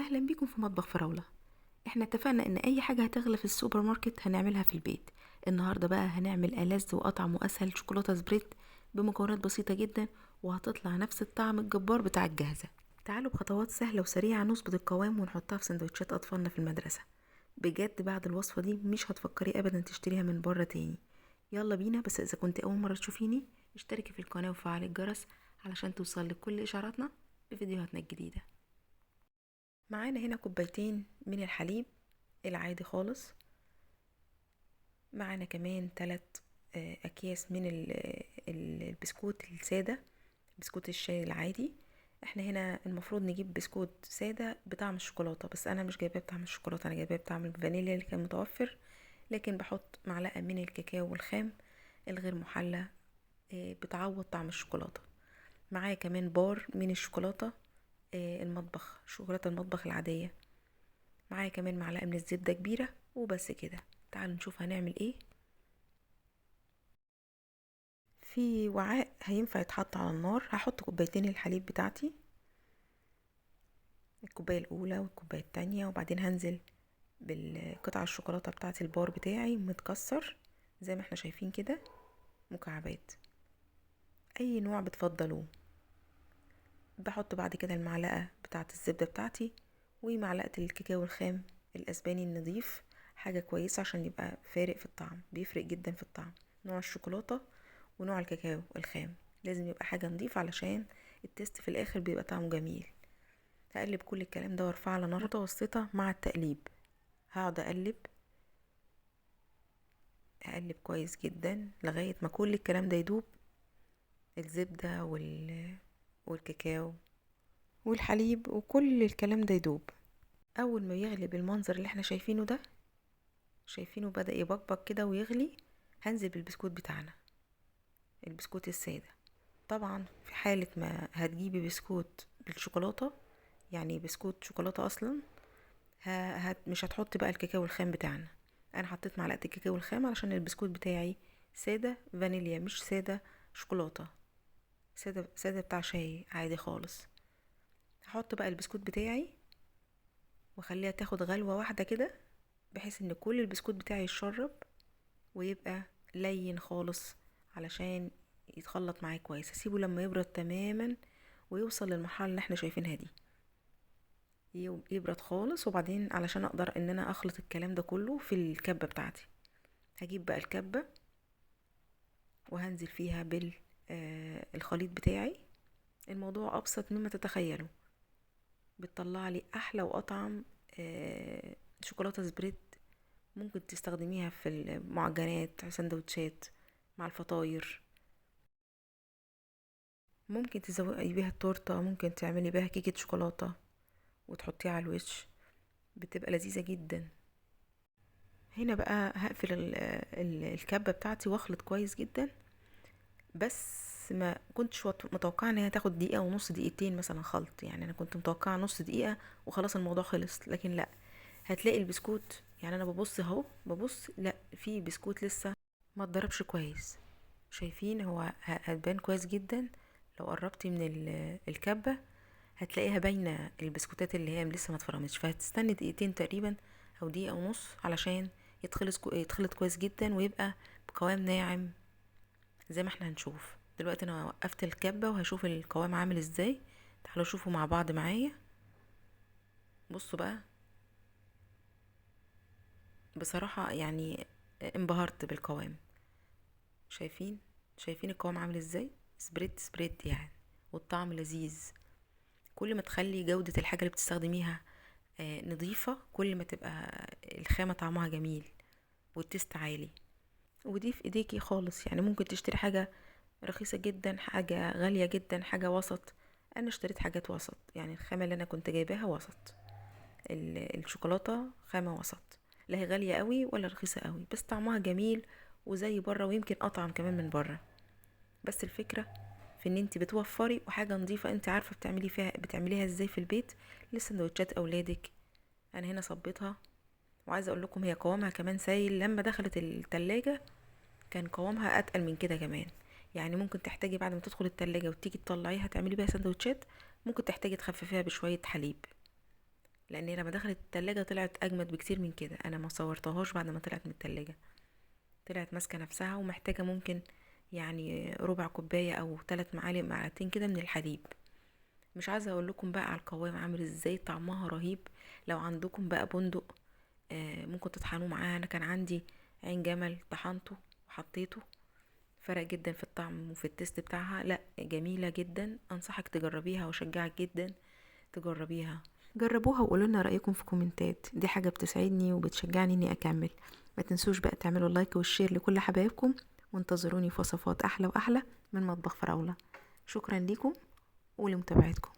اهلا بيكم في مطبخ فراولة. احنا اتفقنا ان اي حاجة هتغلى في السوبر ماركت هنعملها في البيت. النهاردة بقى هنعمل ألذ واطعم واسهل شوكولاتة سبريد بمكونات بسيطة جدا، وهتطلع نفس الطعم الجبار بتاع الجاهزة. تعالوا بخطوات سهلة وسريعة نظبط القوام ونحطها في سندوتشات اطفالنا في المدرسة. بجد بعد الوصفة دي مش هتفكري ابدا تشتريها من بره تاني. يلا بينا، بس اذا كنت اول مرة تشوفيني اشتركي في القناة وفعلي الجرس علشان توصلك كل اشعاراتنا بفيديوهاتنا الجديدة. معانا هنا كوبايتين من الحليب العادي خالص. معانا كمان 3 اكياس من البسكوت السادة، بسكوت الشاي العادي. احنا هنا المفروض نجيب بسكوت سادة بطعم الشوكولاتة، بس انا مش جايباه بطعم الشوكولاتة، انا جايباه بطعم الفانيليا اللي كان متوفر. لكن بحط معلقة من الكاكاو الخام الغير محلى، بتعوض طعم الشوكولاتة. معايا كمان بار من الشوكولاتة، المطبخ، شوكولاتة المطبخ العادية. معايا كمان معلقة من الزبدة كبيرة، وبس كده. تعالوا نشوف هنعمل ايه. في وعاء هينفع يتحط على النار هحط كوبايتين الحليب بتاعتي، الكوباية الأولى والكوباية التانية، وبعدين هنزل بالقطع الشوكولاتة بتاعتي، البار بتاعي متكسر زي ما احنا شايفين كده، مكعبات أي نوع بتفضلوه. بحط بعد كده المعلقة بتاعة الزبدة بتاعتي ومعلقة الكاكاو الخام الأسباني النظيف، حاجة كويسة عشان يبقى فارق في الطعم، بيفرق جدا في الطعم نوع الشوكولاتة ونوع الكاكاو الخام. لازم يبقى حاجة نظيفة علشان التيست في الآخر بيبقى طعمه جميل. هقلب كل الكلام ده وارفعه على نار متوسطة مع التقليب. هقعد اقلب كويس جدا لغاية ما كل الكلام ده يدوب، الزبدة والكاكاو والحليب وكل الكلام ده يدوب. اول ما يغلي بالمنظر اللي احنا شايفينه ده، شايفينه بدأ يبقبق كده ويغلي، هنزل بالبسكوت بتاعنا، البسكوت السادة. طبعا في حالة ما هتجيبي بسكوت بالشوكولاتة، يعني بسكوت شوكولاتة اصلا، مش هتحط بقى الكاكاو الخام بتاعنا. انا حطيت معلقة الكاكاو الخام علشان البسكوت بتاعي سادة فانيليا، مش سادة شوكولاتة، سادة سادة بتاع شاي عادي خالص. هحط بقى البسكوت بتاعي واخليها تاخد غلوة واحدة كده، بحيث ان كل البسكوت بتاعي يتشرب ويبقى لين خالص علشان يتخلط معايا كويس. اسيبه لما يبرد تماما ويوصل للمرحله اللي احنا شايفينها دي، يبرد خالص، وبعدين علشان اقدر ان انا اخلط الكلام ده كله في الكبه بتاعتي. هجيب بقى الكبه وهنزل فيها الخليط بتاعي. الموضوع ابسط مما تتخيلوا، بتطلع لي احلى واطعم شوكولاته سبريد. ممكن تستخدميها في المعجنات، سندوتشات، مع الفطاير، ممكن تزوقي بيها التورته، ممكن تعملي بيها كيكه شوكولاته وتحطيها على الوش، بتبقى لذيذه جدا. هنا بقى هقفل الكبه بتاعتي واخلط كويس جدا، بس ما كنتش متوقعه ان هي تاخد دقيقه ونص، دقيقتين مثلا خلط. يعني انا كنت متوقعه نص دقيقه وخلاص الموضوع خلص، لكن لا، هتلاقي البسكوت، يعني انا ببص اهو، ببص لا، في بسكوت لسه ما اتضربش كويس. شايفين هو هتبان كويس جدا لو قربتي من الكبه، هتلاقيها باينه البسكوتات اللي هي لسه ما اتفرمتش. فهتستني دقيقتين تقريبا او دقيقه ونص علشان يتخلط كويس جدا ويبقى بقوام ناعم زي ما احنا هنشوف دلوقتي. انا وقفت الكبه وهشوف القوام عامل ازاي. تعالوا شوفوا مع بعض معايا. بصوا بقى، بصراحه يعني انبهرت بالقوام. شايفين القوام عامل ازاي؟ سبريد يعني، والطعم لذيذ. كل ما تخلي جودة الحاجة اللي بتستخدميها نظيفة، كل ما تبقى الخامة طعمها جميل والتست عالي. ودي في ايديكي خالص، يعني ممكن تشتري حاجة رخيصة جدا، حاجة غالية جدا، حاجة وسط. انا اشتريت حاجات وسط، يعني الخامة اللي انا كنت جايباها وسط. الشوكولاتة خامة وسط، لا هي غالية قوي ولا رخيصة قوي، بس طعمها جميل وزي بره، ويمكن اطعم كمان من بره. بس الفكرة في ان انت بتوفري وحاجة نظيفة انت عارفة بتعمليها ازاي في البيت لسندوتشات اولادك. انا هنا صبيتها، وعايزة اقول لكم هي قوامها كمان سايل. لما دخلت التلاجة كان قوامها اتقل من كده كمان. يعني ممكن تحتاجي بعد ما تدخل التلاجة وتيجي تطلعيها تعملي بيها سندوتشات، ممكن تحتاجي تخففيها بشوية حليب. لان لما دخلت التلاجة طلعت اجمد بكتير من كده. انا ما صورتهاش بعد ما طلعت من التلاجة، طلعت ماسكة نفسها ومحتاجة ممكن يعني ربع كوباية او 3 معالق معلقتين كده من الحليب. مش عايزة اقول لكم بقى على القوام عامل ازاي، طعمها رهيب. لو عندكم بقى بندق ممكن تطحنوه معاها. انا كان عندي عين جمل طحنته وحطيته، فرق جدا في الطعم وفي التست بتاعها. لا جميلة جدا، انصحك تجربيها وشجعك جدا تجربيها. جربوها وقولوا لنا رأيكم في كومنتات، دي حاجة بتسعدني وبتشجعني اني اكمل. ما تنسوش بقى تعملوا اللايك والشير لكل حبايبكم، وانتظروني في وصفات احلى واحلى من مطبخ فراولة. شكرا لكم ولمتابعتكم.